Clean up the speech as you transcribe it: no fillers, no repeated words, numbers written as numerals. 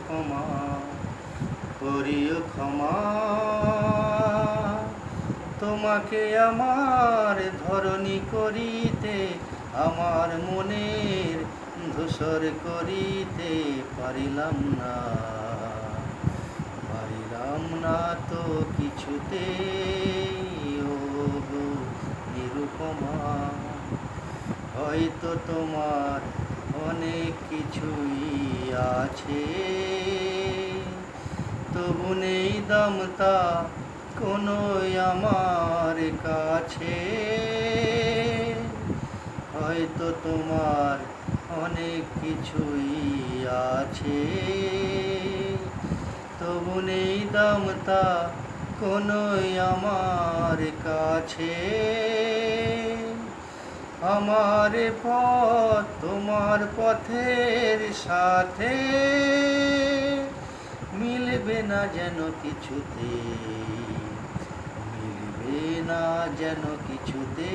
ক্ষমা, করিও ক্ষমা। তোমাকে আমার ধরণী করিতে, আমার মনের ধূসর করিতে পারিলাম না, পারিলাম না তো কিছুতে। ও গো নিরুপমা, হয়তো তোমার অনেক কিছুই আছে, তবু নেই দামতা কোনো আমার কাছে। হয়তো তোমার অনেক কিছুই আছে, তবু নেই দামতা কোনো আমার কাছে। আমার পথ তোমার পথের সাথে মিলবে না যেন কিছুতে, মিলবে না যেন কিছুতে।